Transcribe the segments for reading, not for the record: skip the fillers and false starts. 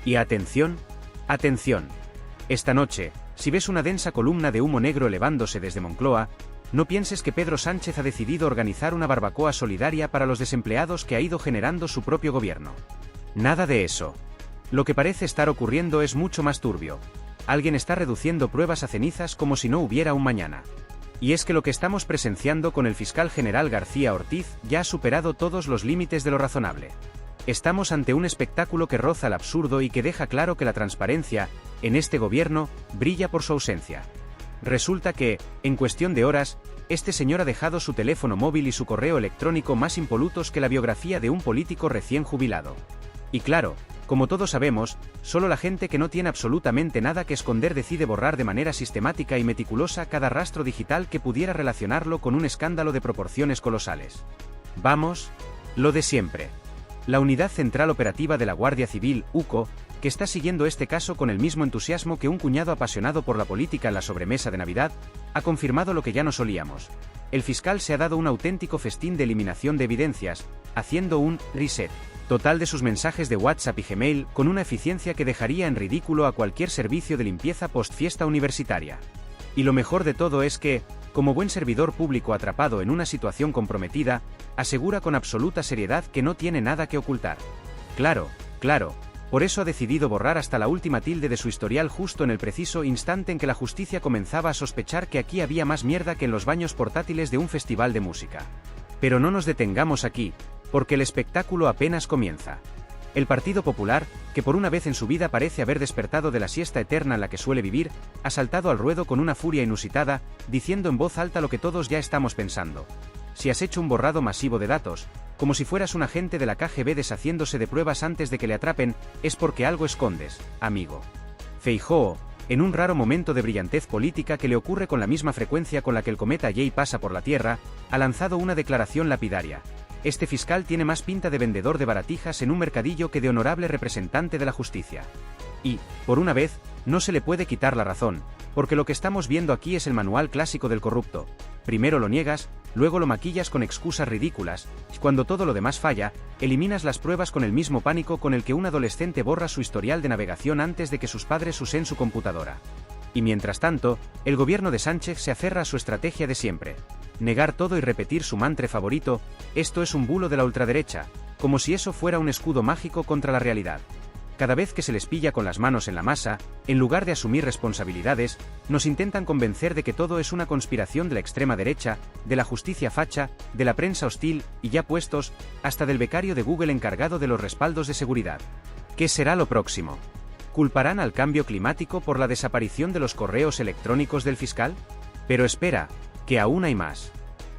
Y atención, atención. Esta noche, si ves una densa columna de humo negro elevándose desde Moncloa, no pienses que Pedro Sánchez ha decidido organizar una barbacoa solidaria para los desempleados que ha ido generando su propio gobierno. Nada de eso. Lo que parece estar ocurriendo es mucho más turbio. Alguien está reduciendo pruebas a cenizas como si no hubiera un mañana. Y es que lo que estamos presenciando con el fiscal general García Ortiz ya ha superado todos los límites de lo razonable. Estamos ante un espectáculo que roza el absurdo y que deja claro que la transparencia, en este gobierno, brilla por su ausencia. Resulta que, en cuestión de horas, este señor ha dejado su teléfono móvil y su correo electrónico más impolutos que la biografía de un político recién jubilado. Y claro, como todos sabemos, solo la gente que no tiene absolutamente nada que esconder decide borrar de manera sistemática y meticulosa cada rastro digital que pudiera relacionarlo con un escándalo de proporciones colosales. Vamos, lo de siempre. La Unidad Central Operativa de la Guardia Civil, UCO, que está siguiendo este caso con el mismo entusiasmo que un cuñado apasionado por la política en la sobremesa de Navidad, ha confirmado lo que ya no solíamos. El fiscal se ha dado un auténtico festín de eliminación de evidencias, haciendo un reset total de sus mensajes de WhatsApp y Gmail con una eficiencia que dejaría en ridículo a cualquier servicio de limpieza post-fiesta universitaria. Y lo mejor de todo es que, como buen servidor público atrapado en una situación comprometida, asegura con absoluta seriedad que no tiene nada que ocultar. Claro, por eso ha decidido borrar hasta la última tilde de su historial justo en el preciso instante en que la justicia comenzaba a sospechar que aquí había más mierda que en los baños portátiles de un festival de música. Pero no nos detengamos aquí, porque el espectáculo apenas comienza. El Partido Popular, que por una vez en su vida parece haber despertado de la siesta eterna en la que suele vivir, ha saltado al ruedo con una furia inusitada, diciendo en voz alta lo que todos ya estamos pensando. Si has hecho un borrado masivo de datos, como si fueras un agente de la KGB deshaciéndose de pruebas antes de que le atrapen, es porque algo escondes, amigo. Feijóo, en un raro momento de brillantez política que le ocurre con la misma frecuencia con la que el cometa Jay pasa por la Tierra, ha lanzado una declaración lapidaria. Este fiscal tiene más pinta de vendedor de baratijas en un mercadillo que de honorable representante de la justicia. Y, por una vez, no se le puede quitar la razón, porque lo que estamos viendo aquí es el manual clásico del corrupto. Primero lo niegas, luego lo maquillas con excusas ridículas, y cuando todo lo demás falla, eliminas las pruebas con el mismo pánico con el que un adolescente borra su historial de navegación antes de que sus padres usen su computadora. Y mientras tanto, el gobierno de Sánchez se aferra a su estrategia de siempre. Negar todo y repetir su mantra favorito: esto es un bulo de la ultraderecha, como si eso fuera un escudo mágico contra la realidad. Cada vez que se les pilla con las manos en la masa, en lugar de asumir responsabilidades, nos intentan convencer de que todo es una conspiración de la extrema derecha, de la justicia facha, de la prensa hostil, y ya puestos, hasta del becario de Google encargado de los respaldos de seguridad. ¿Qué será lo próximo? ¿Culparán al cambio climático por la desaparición de los correos electrónicos del fiscal? Pero espera, que aún hay más.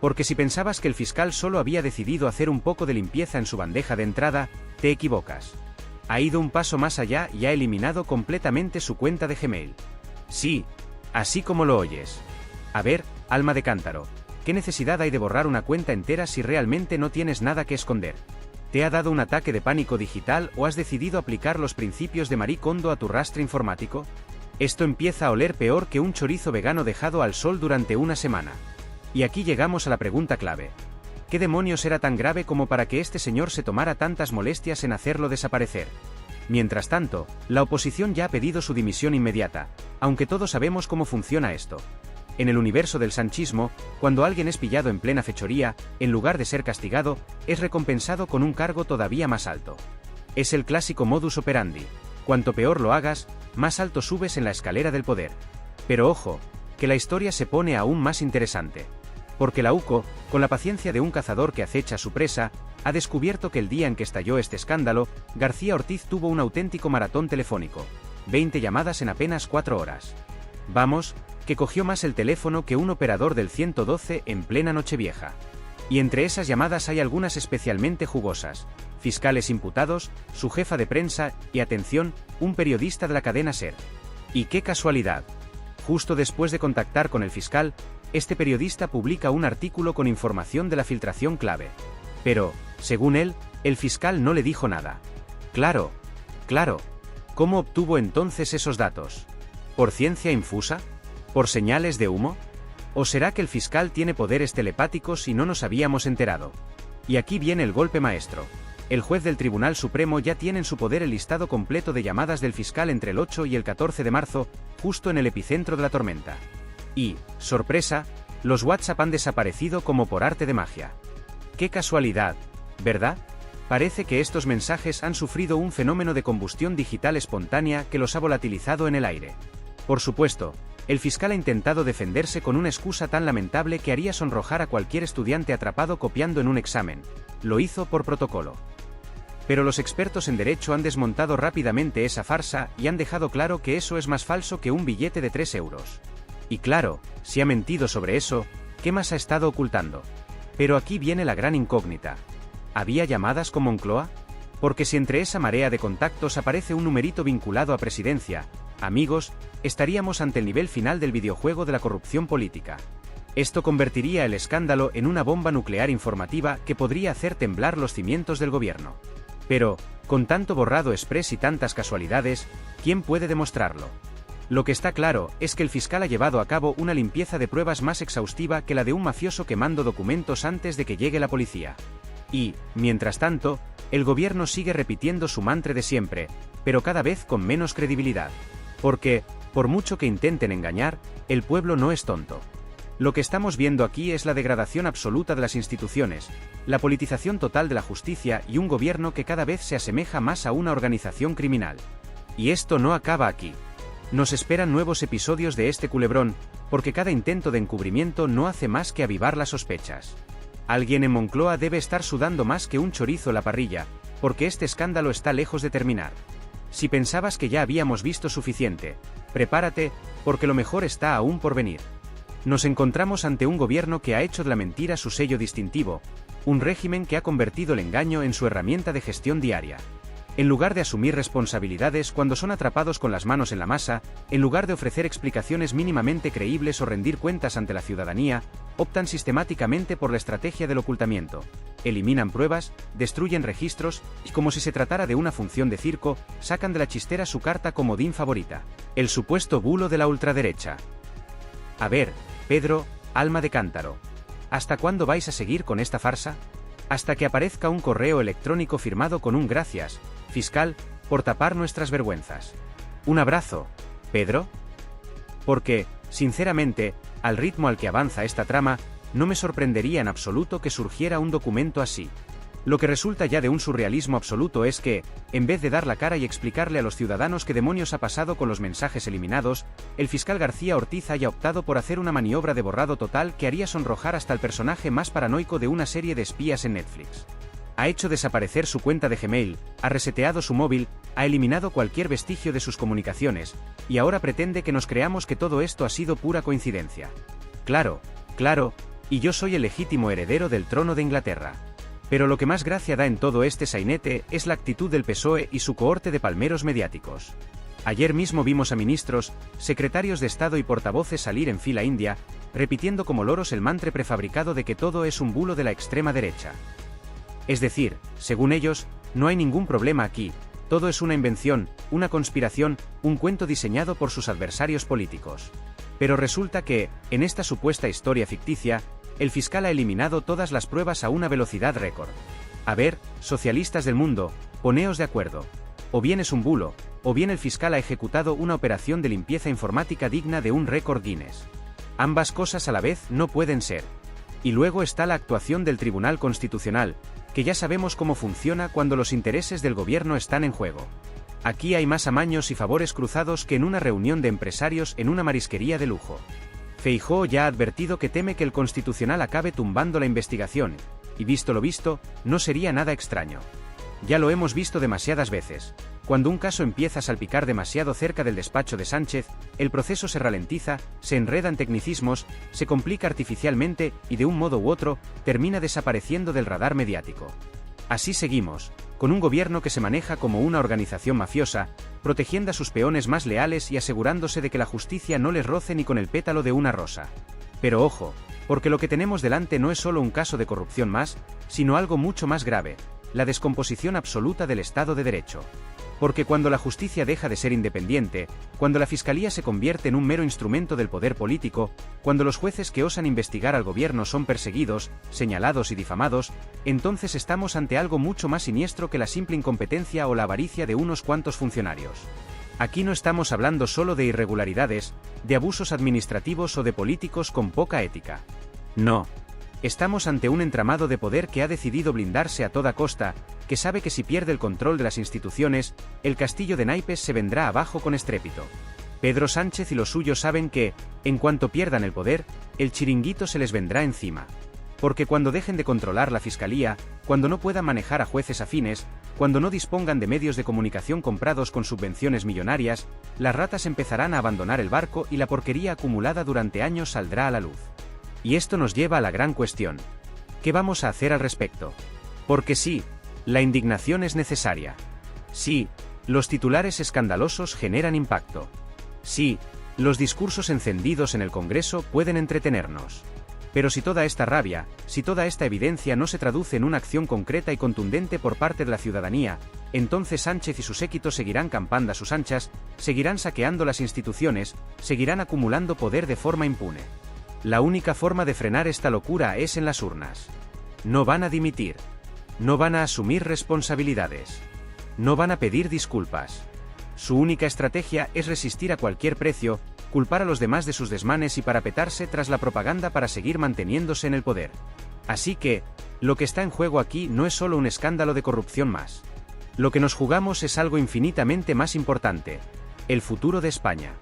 Porque si pensabas que el fiscal solo había decidido hacer un poco de limpieza en su bandeja de entrada, te equivocas. Ha ido un paso más allá y ha eliminado completamente su cuenta de Gmail. Sí, así como lo oyes. A ver, alma de cántaro, ¿qué necesidad hay de borrar una cuenta entera si realmente no tienes nada que esconder? ¿Te ha dado un ataque de pánico digital o has decidido aplicar los principios de Marie Kondo a tu rastre informático? Esto empieza a oler peor que un chorizo vegano dejado al sol durante una semana. Y aquí llegamos a la pregunta clave. ¿Qué demonios era tan grave como para que este señor se tomara tantas molestias en hacerlo desaparecer? Mientras tanto, la oposición ya ha pedido su dimisión inmediata, aunque todos sabemos cómo funciona esto. En el universo del sanchismo, cuando alguien es pillado en plena fechoría, en lugar de ser castigado, es recompensado con un cargo todavía más alto. Es el clásico modus operandi. Cuanto peor lo hagas, más alto subes en la escalera del poder. Pero ojo, que la historia se pone aún más interesante. Porque la UCO, con la paciencia de un cazador que acecha a su presa, ha descubierto que el día en que estalló este escándalo, García Ortiz tuvo un auténtico maratón telefónico. 20 llamadas en apenas 4 horas. Vamos, que cogió más el teléfono que un operador del 112 en plena Nochevieja. Y entre esas llamadas hay algunas especialmente jugosas. Fiscales imputados, su jefa de prensa y, atención, un periodista de la cadena SER. Y qué casualidad. Justo después de contactar con el fiscal, este periodista publica un artículo con información de la filtración clave. Pero, según él, el fiscal no le dijo nada. Claro. ¿Cómo obtuvo entonces esos datos? ¿Por ciencia infusa? ¿Por señales de humo? ¿O será que el fiscal tiene poderes telepáticos y no nos habíamos enterado? Y aquí viene el golpe maestro. el juez del Tribunal Supremo ya tiene en su poder el listado completo de llamadas del fiscal entre el 8 y el 14 de marzo, justo en el epicentro de la tormenta. Y, sorpresa, los WhatsApp han desaparecido como por arte de magia. ¡Qué casualidad!, ¿verdad? Parece que estos mensajes han sufrido un fenómeno de combustión digital espontánea que los ha volatilizado en el aire. Por supuesto, el fiscal ha intentado defenderse con una excusa tan lamentable que haría sonrojar a cualquier estudiante atrapado copiando en un examen. Lo hizo por protocolo. Pero los expertos en derecho han desmontado rápidamente esa farsa y han dejado claro que eso es más falso que un billete de 3 euros. Y claro, si ha mentido sobre eso, ¿qué más ha estado ocultando? Pero aquí viene la gran incógnita. ¿Había llamadas con Moncloa? Porque si entre esa marea de contactos aparece un numerito vinculado a presidencia, amigos, estaríamos ante el nivel final del videojuego de la corrupción política. Esto convertiría el escándalo en una bomba nuclear informativa que podría hacer temblar los cimientos del gobierno. Pero, con tanto borrado express y tantas casualidades, ¿quién puede demostrarlo? Lo que está claro es que el fiscal ha llevado a cabo una limpieza de pruebas más exhaustiva que la de un mafioso quemando documentos antes de que llegue la policía. Y, mientras tanto, el gobierno sigue repitiendo su mantra de siempre, pero cada vez con menos credibilidad. Porque, por mucho que intenten engañar, el pueblo no es tonto. Lo que estamos viendo aquí es la degradación absoluta de las instituciones, la politización total de la justicia y un gobierno que cada vez se asemeja más a una organización criminal. Y esto no acaba aquí. Nos esperan nuevos episodios de este culebrón, porque cada intento de encubrimiento no hace más que avivar las sospechas. Alguien en Moncloa debe estar sudando más que un chorizo la parrilla, porque este escándalo está lejos de terminar. Si pensabas que ya habíamos visto suficiente, prepárate, porque lo mejor está aún por venir. Nos encontramos ante un gobierno que ha hecho de la mentira su sello distintivo, un régimen que ha convertido el engaño en su herramienta de gestión diaria. En lugar de asumir responsabilidades cuando son atrapados con las manos en la masa, en lugar de ofrecer explicaciones mínimamente creíbles o rendir cuentas ante la ciudadanía, optan sistemáticamente por la estrategia del ocultamiento. Eliminan pruebas, destruyen registros, y como si se tratara de una función de circo, sacan de la chistera su carta comodín favorita: el supuesto bulo de la ultraderecha. A ver, Pedro, alma de cántaro, ¿hasta cuándo vais a seguir con esta farsa? Hasta que aparezca un correo electrónico firmado con un gracias, fiscal, por tapar nuestras vergüenzas. Un abrazo, Pedro. Porque, sinceramente, al ritmo al que avanza esta trama, no me sorprendería en absoluto que surgiera un documento así. Lo que resulta ya de un surrealismo absoluto es que, en vez de dar la cara y explicarle a los ciudadanos qué demonios ha pasado con los mensajes eliminados, el fiscal García Ortiz haya optado por hacer una maniobra de borrado total que haría sonrojar hasta el personaje más paranoico de una serie de espías en Netflix. Ha hecho desaparecer su cuenta de Gmail, ha reseteado su móvil, ha eliminado cualquier vestigio de sus comunicaciones, y ahora pretende que nos creamos que todo esto ha sido pura coincidencia. Claro, y yo soy el legítimo heredero del trono de Inglaterra. Pero lo que más gracia da en todo este sainete es la actitud del PSOE y su cohorte de palmeros mediáticos. Ayer mismo vimos a ministros, secretarios de Estado y portavoces salir en fila india, repitiendo como loros el mantra prefabricado de que todo es un bulo de la extrema derecha. Es decir, según ellos, no hay ningún problema aquí, todo es una invención, una conspiración, un cuento diseñado por sus adversarios políticos. Pero resulta que, en esta supuesta historia ficticia, el fiscal ha eliminado todas las pruebas a una velocidad récord. A ver, socialistas del mundo, poneos de acuerdo. O bien es un bulo, o bien el fiscal ha ejecutado una operación de limpieza informática digna de un récord Guinness. Ambas cosas a la vez no pueden ser. Y luego está la actuación del Tribunal Constitucional, que ya sabemos cómo funciona cuando los intereses del gobierno están en juego. Aquí hay más amaños y favores cruzados que en una reunión de empresarios en una marisquería de lujo. Feijóo ya ha advertido que teme que el Constitucional acabe tumbando la investigación, y visto lo visto, no sería nada extraño. Ya lo hemos visto demasiadas veces. Cuando un caso empieza a salpicar demasiado cerca del despacho de Sánchez, el proceso se ralentiza, se enreda en tecnicismos, se complica artificialmente y de un modo u otro, termina desapareciendo del radar mediático. Así seguimos, con un gobierno que se maneja como una organización mafiosa, protegiendo a sus peones más leales y asegurándose de que la justicia no les roce ni con el pétalo de una rosa. Pero ojo, porque lo que tenemos delante no es solo un caso de corrupción más, sino algo mucho más grave: la descomposición absoluta del Estado de Derecho. Porque cuando la justicia deja de ser independiente, cuando la fiscalía se convierte en un mero instrumento del poder político, cuando los jueces que osan investigar al gobierno son perseguidos, señalados y difamados, entonces estamos ante algo mucho más siniestro que la simple incompetencia o la avaricia de unos cuantos funcionarios. Aquí no estamos hablando solo de irregularidades, de abusos administrativos o de políticos con poca ética. No. Estamos ante un entramado de poder que ha decidido blindarse a toda costa, que sabe que si pierde el control de las instituciones, el castillo de naipes se vendrá abajo con estrépito. Pedro Sánchez y los suyos saben que, en cuanto pierdan el poder, el chiringuito se les vendrá encima. Porque cuando dejen de controlar la fiscalía, cuando no puedan manejar a jueces afines, cuando no dispongan de medios de comunicación comprados con subvenciones millonarias, las ratas empezarán a abandonar el barco y la porquería acumulada durante años saldrá a la luz. Y esto nos lleva a la gran cuestión. ¿Qué vamos a hacer al respecto? Porque sí, la indignación es necesaria. Sí, los titulares escandalosos generan impacto. Sí, los discursos encendidos en el Congreso pueden entretenernos. Pero si toda esta rabia, si toda esta evidencia no se traduce en una acción concreta y contundente por parte de la ciudadanía, entonces Sánchez y su séquito seguirán campando a sus anchas, seguirán saqueando las instituciones, seguirán acumulando poder de forma impune. La única forma de frenar esta locura es en las urnas. No van a dimitir. No van a asumir responsabilidades. No van a pedir disculpas. Su única estrategia es resistir a cualquier precio, culpar a los demás de sus desmanes y parapetarse tras la propaganda para seguir manteniéndose en el poder. Así que, lo que está en juego aquí no es solo un escándalo de corrupción más. Lo que nos jugamos es algo infinitamente más importante: el futuro de España.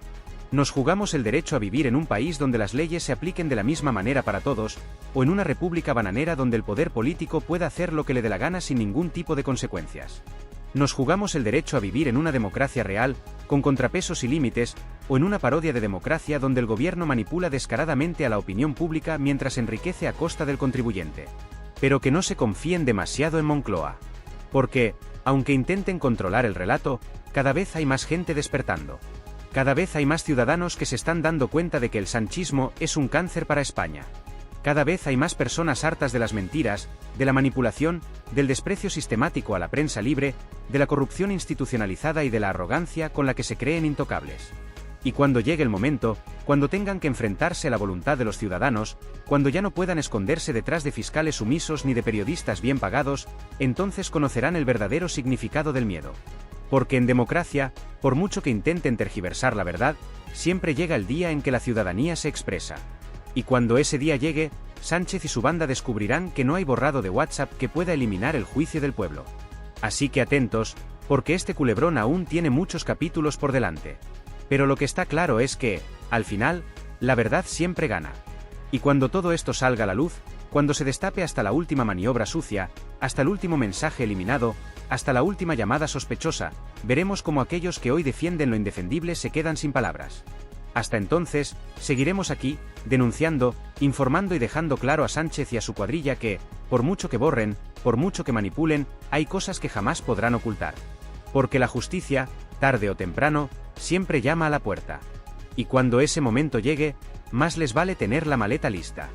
Nos jugamos el derecho a vivir en un país donde las leyes se apliquen de la misma manera para todos, o en una república bananera donde el poder político pueda hacer lo que le dé la gana sin ningún tipo de consecuencias. Nos jugamos el derecho a vivir en una democracia real, con contrapesos y límites, o en una parodia de democracia donde el gobierno manipula descaradamente a la opinión pública mientras enriquece a costa del contribuyente. Pero que no se confíen demasiado en Moncloa. Porque, aunque intenten controlar el relato, cada vez hay más gente despertando. Cada vez hay más ciudadanos que se están dando cuenta de que el sanchismo es un cáncer para España. Cada vez hay más personas hartas de las mentiras, de la manipulación, del desprecio sistemático a la prensa libre, de la corrupción institucionalizada y de la arrogancia con la que se creen intocables. Y cuando llegue el momento, cuando tengan que enfrentarse a la voluntad de los ciudadanos, cuando ya no puedan esconderse detrás de fiscales sumisos ni de periodistas bien pagados, entonces conocerán el verdadero significado del miedo. Porque en democracia, por mucho que intenten tergiversar la verdad, siempre llega el día en que la ciudadanía se expresa. Y cuando ese día llegue, Sánchez y su banda descubrirán que no hay borrado de WhatsApp que pueda eliminar el juicio del pueblo. Así que atentos, porque este culebrón aún tiene muchos capítulos por delante. Pero lo que está claro es que, al final, la verdad siempre gana. Y cuando todo esto salga a la luz, cuando se destape hasta la última maniobra sucia, hasta el último mensaje eliminado, hasta la última llamada sospechosa, veremos cómo aquellos que hoy defienden lo indefendible se quedan sin palabras. Hasta entonces, seguiremos aquí, denunciando, informando y dejando claro a Sánchez y a su cuadrilla que, por mucho que borren, por mucho que manipulen, hay cosas que jamás podrán ocultar. Porque la justicia, tarde o temprano, siempre llama a la puerta. Y cuando ese momento llegue, más les vale tener la maleta lista.